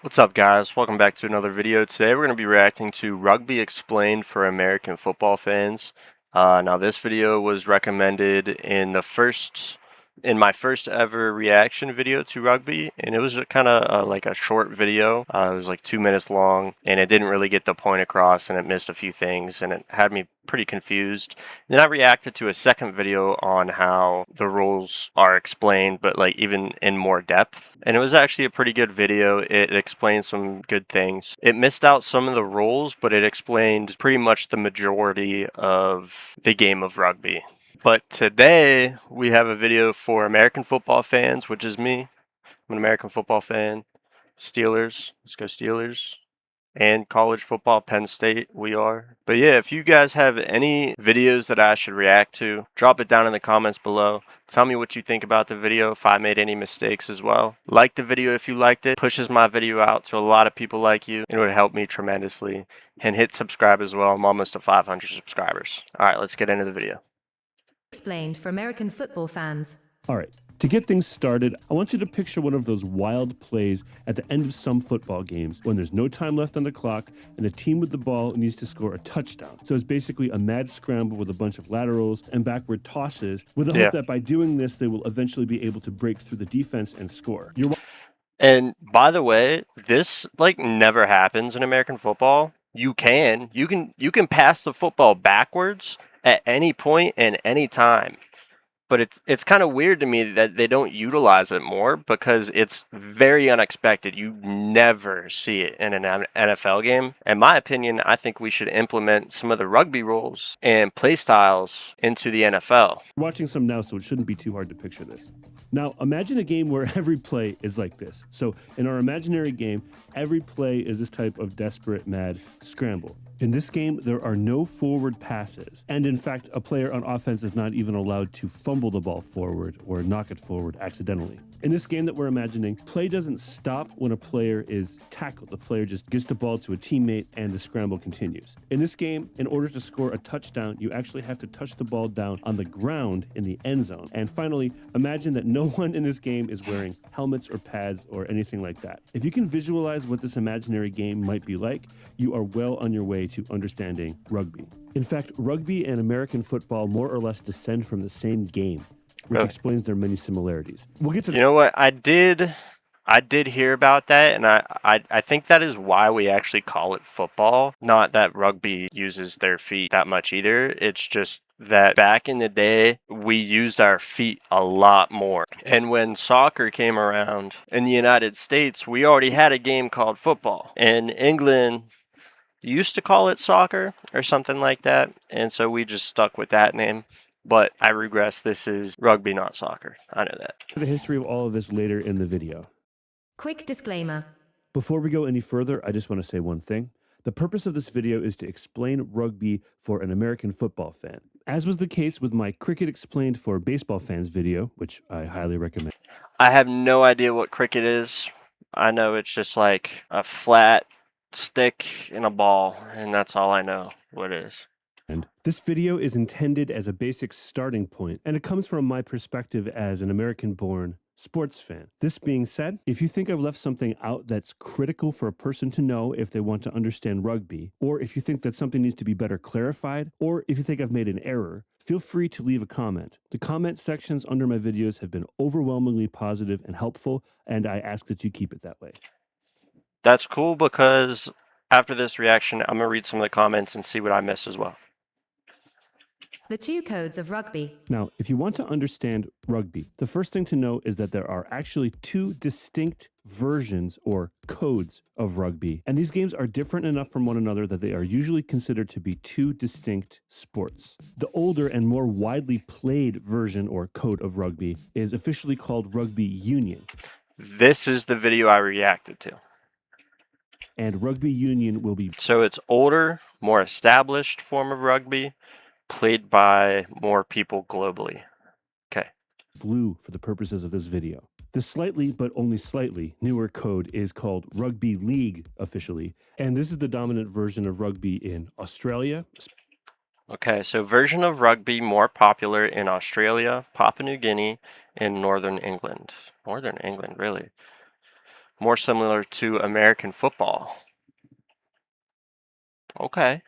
What's up, guys? Welcome back to another video. Today we're going to be reacting to Rugby Explained for American football fans. Now this video was recommended in my first ever reaction video to rugby, and it was kind of like a short video. It was like 2 minutes long, and it didn't really get the point across, and it missed a few things, and it had me pretty confused. Then I reacted to a second video on how the rules are explained, but like even in more depth. And it was actually a pretty good video. It explained some good things. It missed out some of the rules, but it explained pretty much the majority of the game of rugby. But today we have a video for American football fans, which is me. I'm an American football fan. Steelers, let's go Steelers. And college football, Penn State, we are. But yeah, if you guys have any videos that I should react to, drop it down in the comments below. Tell me what you think about the video, if I made any mistakes as well. Like the video if you liked it. Pushes my video out to a lot of people like you. It would help me tremendously. And hit subscribe as well. I'm almost to 500 subscribers. Alright, let's get into the video. Explained for American football fans. All right, to get things started, I want you to picture one of those wild plays at the end of some football games when there's no time left on the clock and the team with the ball needs to score a touchdown. So it's basically a mad scramble with a bunch of laterals and backward tosses with the hope that by doing this, they will eventually be able to break through the defense and score. And by the way, this like never happens in American football. You can pass the football backwards at any point and any time. But it's kind of weird to me that they don't utilize it more because it's very unexpected. You never see it in an NFL game. In my opinion, I think we should implement some of the rugby rules and play styles into the NFL. We're watching some now, so it shouldn't be too hard to picture this. Now, imagine a game where every play is like this. So in our imaginary game, every play is this type of desperate, mad scramble. In this game, there are no forward passes. And in fact, a player on offense is not even allowed to fumble the ball forward or knock it forward accidentally. In this game that we're imagining, play doesn't stop when a player is tackled. The player just gives the ball to a teammate and the scramble continues. In this game, in order to score a touchdown, you actually have to touch the ball down on the ground in the end zone. And finally, imagine that no one in this game is wearing helmets or pads or anything like that. If you can visualize what this imaginary game might be like, you are well on your way to understanding rugby. In fact, rugby and American football more or less descend from the same game, which explains their many similarities. We'll get to You know what? I did hear about that, and I think that is why we actually call it football. Not that rugby uses their feet that much either. It's just that back in the day, we used our feet a lot more. And when soccer came around in the United States, we already had a game called football. In England, used to call it soccer or something like that, and so we just stuck with that name. But I regress, this is rugby, not soccer. I know that. the history of all of this later in the video. Quick disclaimer. Before we go any further, I just want to say one thing. The purpose of this video is to explain rugby for an American football fan. As was the case with my Cricket Explained for baseball fans video, which I highly recommend. I have no idea what cricket is. I know it's just like a flat stick and a ball, and that's all I know what it is. And this video is intended as a basic starting point, and it comes from my perspective as an American-born sports fan. This being said, if you think I've left something out that's critical for a person to know if they want to understand rugby, or if you think that something needs to be better clarified, or if you think I've made an error, feel free to leave a comment. The comment sections under my videos have been overwhelmingly positive and helpful, and I ask that you keep it that way. That's cool because after this reaction, I'm going to read some of the comments and see what I missed as well. The two codes of rugby. Now, if you want to understand rugby, the first thing to know is that there are actually two distinct versions or codes of rugby. And these games are different enough from one another that they are usually considered to be two distinct sports. The older and more widely played version or code of rugby is officially called rugby union. This is the video I reacted to. And rugby union will be... So it's older, more established form of rugby, played by more people globally. Okay. Blue for the purposes of this video. The slightly, but only slightly, newer code is called Rugby League officially, and this is the dominant version of rugby in Australia. Okay, so version of rugby more popular in Australia, Papua New Guinea, and Northern England. Northern England, really? more similar to American football. Okay.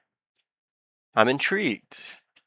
I'm intrigued.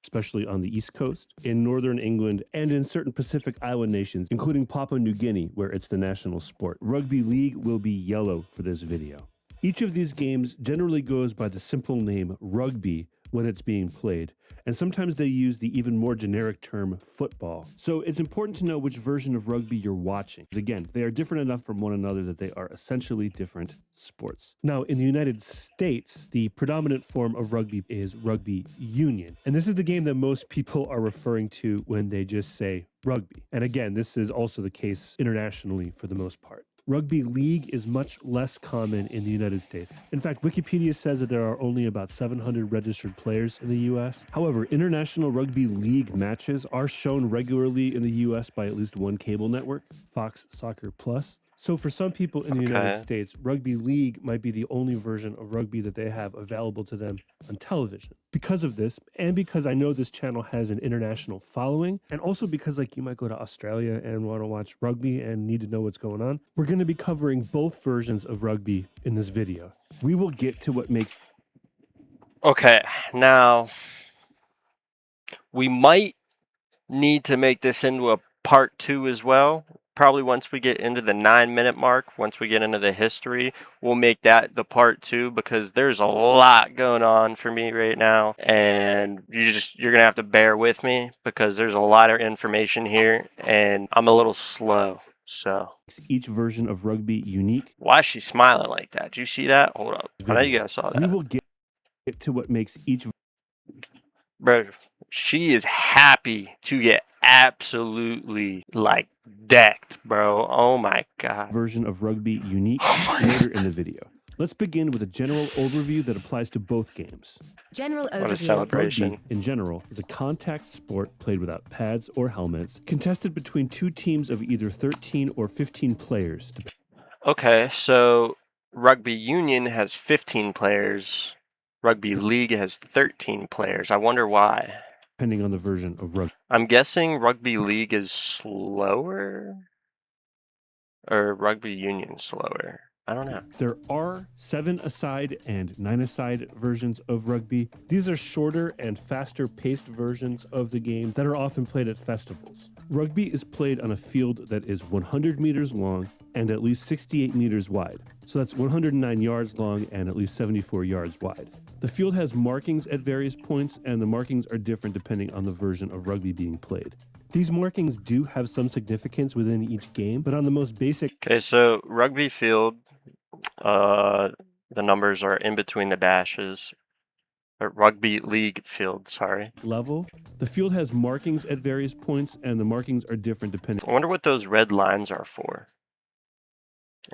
especially on the East Coast, in Northern England, and in certain Pacific Island nations, including Papua New Guinea, where it's the national sport. Rugby league will be yellow for this video. Each of these games generally goes by the simple name rugby when it's being played, and sometimes they use the even more generic term football. So it's important to know which version of rugby you're watching. Again, they are different enough from one another that they are essentially different sports. Now, in the United States, the predominant form of rugby is rugby union, and this is the game that most people are referring to when they just say rugby. And again, this is also the case internationally for the most part. Rugby league is much less common in the United States. In fact, Wikipedia says that there are only about 700 registered players in the US. However, international rugby league matches are shown regularly in the US by at least one cable network, Fox Soccer Plus. So for some people in the United Okay. States, rugby league might be the only version of rugby that they have available to them on television. Because of this, and because I know this channel has an international following, and also because like you might go to Australia and want to watch rugby and need to know what's going on, we're going to be covering both versions of rugby in this video. We will get to what makes Okay, now we might need to make this into a part 2 as well. Probably once we get into the 9-minute mark, once we get into the history, we'll make that the part 2 because there's a lot going on for me right now, and you're gonna have to bear with me because there's a lot of information here, and I'm a little slow. So each version of rugby unique. why is she smiling like that? Did you see that? Hold up. I know you Video. guys saw We that. will get to what makes each Bro, she is happy to get absolutely like decked, bro. Oh my god. version of rugby unique Oh my later in the video. Let's begin with a general overview that applies to both games. General What a overview. celebration. Rugby, in general, is a contact sport played without pads or helmets, contested between two teams of either 13 or 15 players. Okay, so rugby union has 15 players. Rugby league has 13 players. I wonder why. Depending on the version of rugby. I'm guessing rugby league is slower or rugby union slower. I don't know. There are 7-a-side and 9-a-side versions of rugby. These are shorter and faster paced versions of the game that are often played at festivals. Rugby is played on a field that is 100 meters long and at least 68 meters wide. So that's 109 yards long and at least 74 yards wide. The field has markings at various points, and the markings are different depending on the version of rugby being played. These markings do have some significance within each game, but on the most basic Okay, so rugby field, the numbers are in between the dashes. Rugby league field, sorry. level, the field has markings at various points, and the markings are different depending. I wonder what those red lines are for.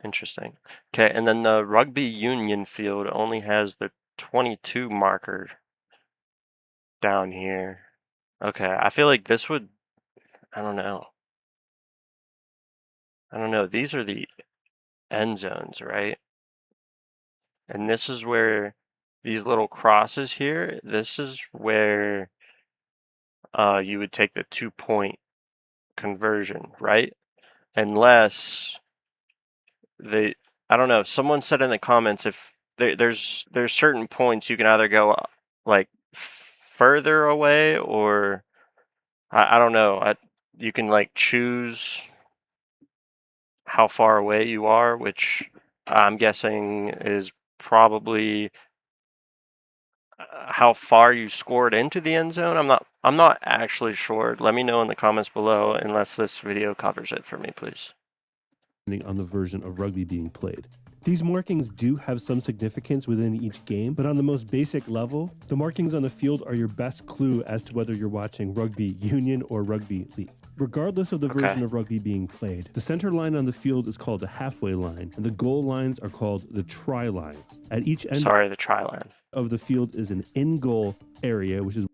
Interesting. Okay, and then the rugby union field only has the 22 marker down here. Okay, I feel like this would, I don't know. I don't know. These are the end zones, right? And this is where these little crosses here, this is where you would take the 2-point conversion, right? Unless they, I don't know. Someone said in the comments if there's certain points you can either go like further away or I don't know. You can like choose how far away you are, which I'm guessing is probably how far you scored into the end zone. I'm not actually sure. Let me know in the comments below unless this video covers it for me, please. On the version of rugby being played. These markings do have some significance within each game, but on the most basic level, the markings on the field are your best clue as to whether you're watching rugby union or rugby league. Regardless of the version of rugby being played, the center line on the field is called the halfway line, and the goal lines are called the try lines. At each end the try line of the field is an in-goal area, which is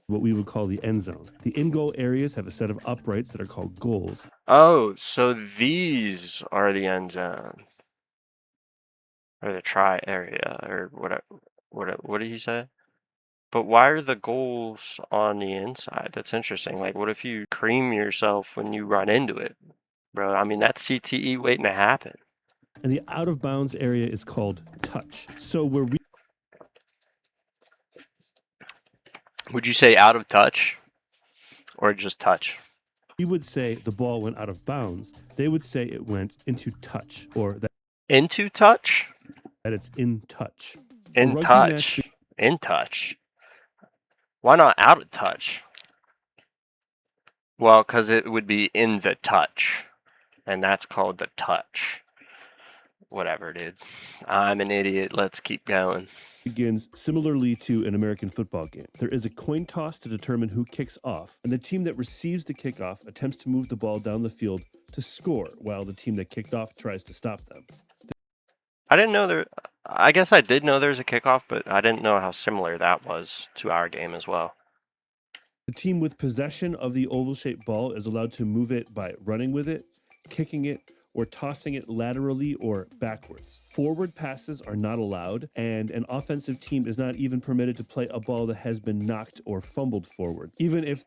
what we would call the end zone. The in-goal areas have a set of uprights that are called goals. Oh, so these are the end zone. Or the try area, or what did he say? But why are the goals on the inside? That's interesting. Like, what if you cream yourself when you run into it? Bro, I mean, that's CTE waiting to happen. And the out of bounds area is called touch. So where Would you say out of touch or just touch? we would say the ball went out of bounds, they would say it went into touch, or that Into touch? it's in touch. In rugby touch. match In touch. Why not out of touch? Well, because it would be in the touch. And that's called the touch. Whatever, dude. I'm an idiot. Let's keep going. begins similarly to an American football game. There is a coin toss to determine who kicks off, and the team that receives the kickoff attempts to move the ball down the field to score, while the team that kicked off tries to stop them. I didn't know there. I guess I did know there's a kickoff, but I didn't know how similar that was to our game as well. The team with possession of the oval-shaped ball is allowed to move it by running with it, kicking it, or tossing it laterally or backwards. Forward passes are not allowed, and an offensive team is not even permitted to play a ball that has been knocked or fumbled forward, even if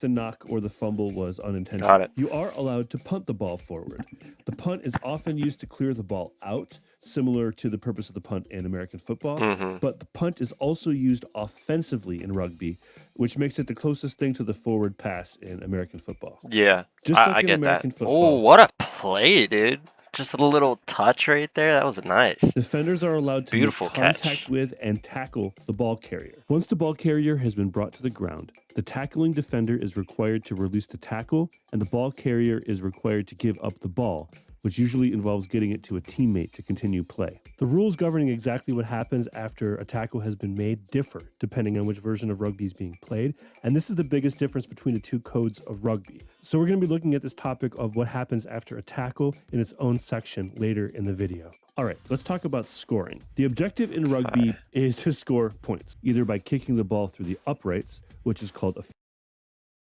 the knock or the fumble was unintentional. Got it. You are allowed to punt the ball forward. The punt is often used to clear the ball out, similar to the purpose of the punt in American football. But the punt is also used offensively in rugby, which makes it the closest thing to the forward pass in American football. Yeah, Just like I in get American that. Oh, football. what a play, dude. Just a little touch right there. That was nice. Defenders are allowed to Beautiful make contact catch. with and tackle the ball carrier. Once the ball carrier has been brought to the ground, the tackling defender is required to release the tackle, and the ball carrier is required to give up the ball, which usually involves getting it to a teammate to continue play. The rules governing exactly what happens after a tackle has been made differ depending on which version of rugby is being played, and this is the biggest difference between the two codes of rugby. So we're going to be looking at this topic of what happens after a tackle in its own section later in the video. All right, let's talk about scoring. The objective in rugby is to score points, either by kicking the ball through the uprights, which is called a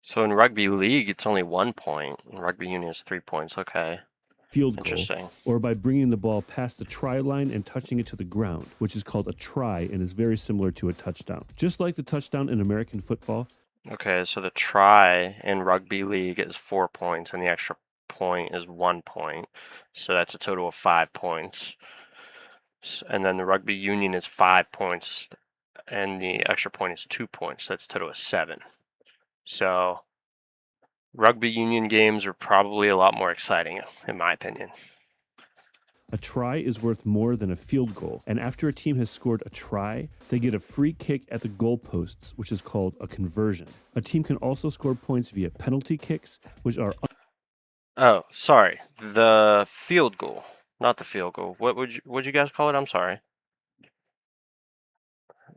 So in rugby league, it's only 1 point. In rugby union, it's 3 points. Okay. field goal, Interesting. or by bringing the ball past the try line and touching it to the ground, which is called a try and is very similar to a touchdown. Just like the touchdown in American football, Okay, so the try in rugby league is 4 points, and the extra point is 1 point. So that's a total of 5 points. And then the rugby union is 5 points, and the extra point is 2 points. That's a total of 7. So rugby union games are probably a lot more exciting, in my opinion. a try is worth more than a field goal, and after a team has scored a try, they get a free kick at the goalposts, which is called a conversion. A team can also score points via penalty kicks, which are Oh, sorry. The field goal, not the field goal. What'd you guys call it? I'm sorry.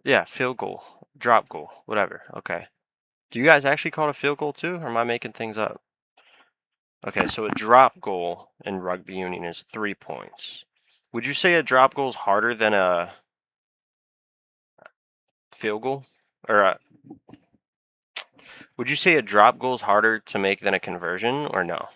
Yeah, field goal, drop goal, whatever. Okay. Do you guys actually call it a field goal too, or am I making things up? Okay, so a drop goal in rugby union is 3 points. Would you say a drop goal is harder than a field goal? Or would you say a drop goal is harder to make than a conversion, or no?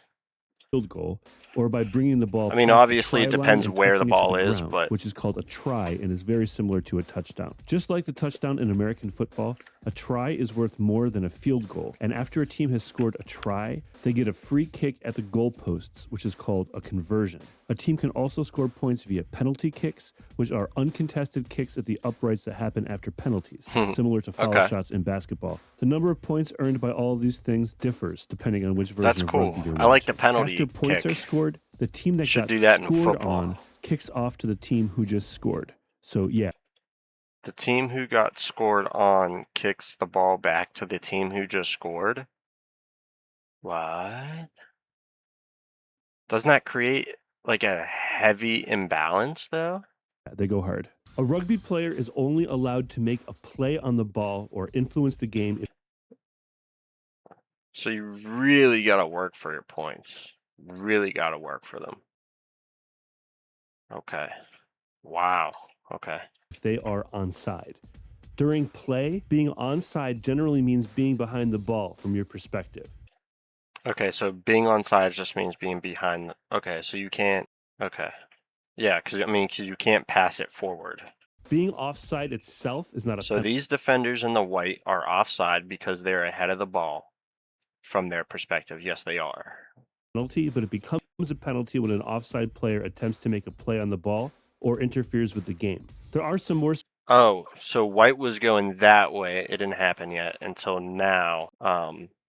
field goal, or by bringing the ball I mean, past the obviously it try line depends and where the touching it to ball is, ground, but which is called a try and is very similar to a touchdown. Just like the touchdown in American football, a try is worth more than a field goal, and after a team has scored a try, they get a free kick at the goalposts, which is called a conversion. A team can also score points via penalty kicks, which are uncontested kicks at the uprights that happen after penalties, similar to foul Okay. shots in basketball. The number of points earned by all of these things differs depending on which version That's of cool. rugby you're I like the watching. penalty After points kick. are scored, the team that Should got do that in scored football. on kicks off to the team who just scored. So yeah, The team who got scored on kicks the ball back to the team who just scored? What? Doesn't that create like a heavy imbalance though? they go hard. A rugby player is only allowed to make a play on the ball or influence the game if So you really got to work for your points. Really got to work for them. Okay. Wow. Okay. they are onside. During play, being onside generally means being behind the ball from your perspective. Okay, so being onside just means being behind. Okay, so you can't. Okay. Yeah, because you can't pass it forward. Being offside itself is not a So penalty. these defenders in the white are offside because they're ahead of the ball from their perspective. Yes, they are. penalty, but it becomes a penalty when an offside player attempts to make a play on the ball or interferes with the game. There are some more Oh, so white was going that way. It didn't happen yet until now,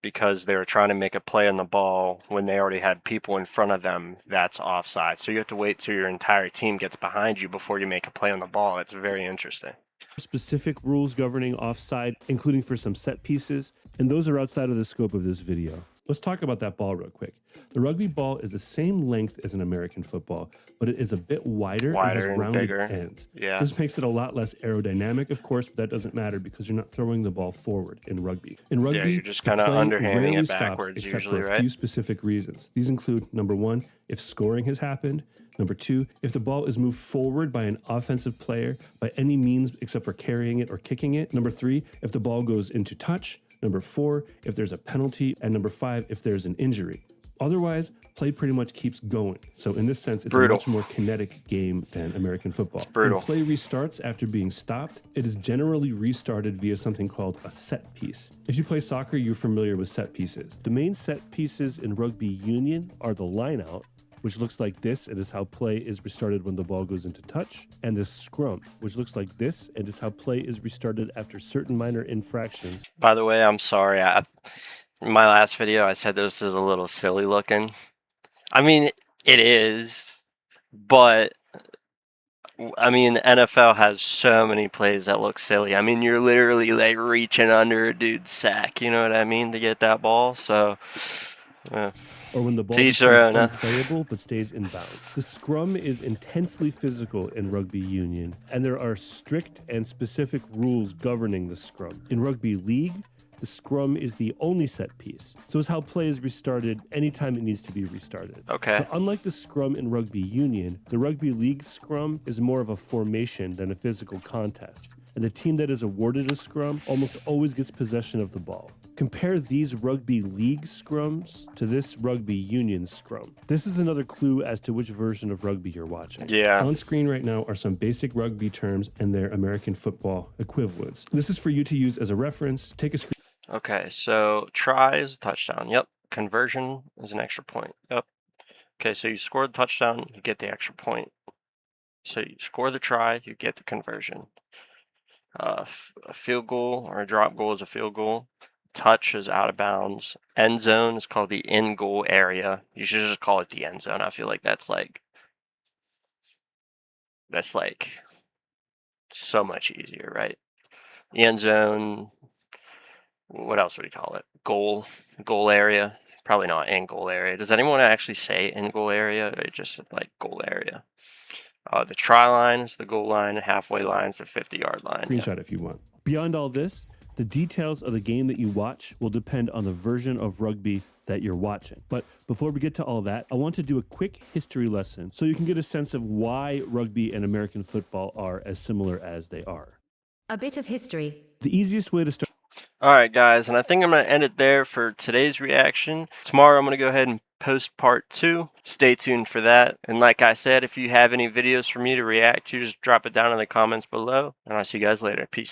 because they were trying to make a play on the ball when they already had people in front of them. That's offside. So you have to wait till your entire team gets behind you before you make a play on the ball. It's very interesting. specific rules governing offside, including for some set pieces, and those are outside of the scope of this video. Let's talk about that ball real quick. The rugby ball is the same length as an American football, but it is a bit wider and has And rounded bigger. ends. Yeah. This makes it a lot less aerodynamic, of course, but that doesn't matter because you're not throwing the ball forward in rugby. In rugby, you're just the kinda play underhanding rarely it stops backwards except usually, for a right? few specific reasons. These include, number one, if scoring has happened. Number two, if the ball is moved forward by an offensive player by any means except for carrying it or kicking it. Number three, if the ball goes into touch. Number four, if there's a penalty. And number five, if there's an injury. Otherwise, play pretty much keeps going. So in this sense, it's Brutal. a much more kinetic game than American football. brutal. When play restarts after being stopped, it is generally restarted via something called a set piece. If you play soccer, you're familiar with set pieces. The main set pieces in rugby union are the line out, which looks like this. It is how play is restarted when the ball goes into touch, and the scrum, which looks like this. It is how play is restarted after certain minor infractions. By the way, I'm sorry. In my last video, I said this is a little silly looking. I mean, it is, but I mean, the NFL has so many plays that look silly. I mean, you're literally like reaching under a dude's sack, you know what I mean, to get that ball. So, Or when the ball To each their becomes own, huh? unplayable but stays in bounds. The scrum is intensely physical in rugby union, and there are strict and specific rules governing the scrum. In rugby league, the scrum is the only set piece, so it's how play is restarted anytime it needs to be restarted. Okay. But unlike the scrum in rugby union, the rugby league scrum is more of a formation than a physical contest, and the team that is awarded a scrum almost always gets possession of the ball. Compare these rugby league scrums to this rugby union scrum. This is another clue as to which version of rugby you're watching. Yeah. On screen right now are some basic rugby terms and their American football equivalents. This is for you to use as a reference. Take a screen. Okay, so try is a touchdown. Yep. Conversion is an extra point. Yep. Okay, so you score the touchdown, you get the extra point. So you score the try, you get the conversion. A field goal or a drop goal is a field goal. Touch is out of bounds. End zone is called the in goal area. You should just call it the end zone. I feel like that's like so much easier, right? The end zone. What else would you call it? Goal area. Probably not in goal area. Does anyone actually say in goal area? Or just like goal area. The try line is the goal line. Halfway line is the 50-yard line. Screenshot if you want. Beyond all this, the details of the game that you watch will depend on the version of rugby that you're watching. But before we get to all that, I want to do a quick history lesson so you can get a sense of why rugby and American football are as similar as they are. A bit of history. The easiest way to start. All right, guys, and I think I'm going to end it there for today's reaction. Tomorrow I'm going to go ahead and post part 2. Stay tuned for that. And like I said, if you have any videos for me to react to, just drop it down in the comments below. And I'll see you guys later. Peace.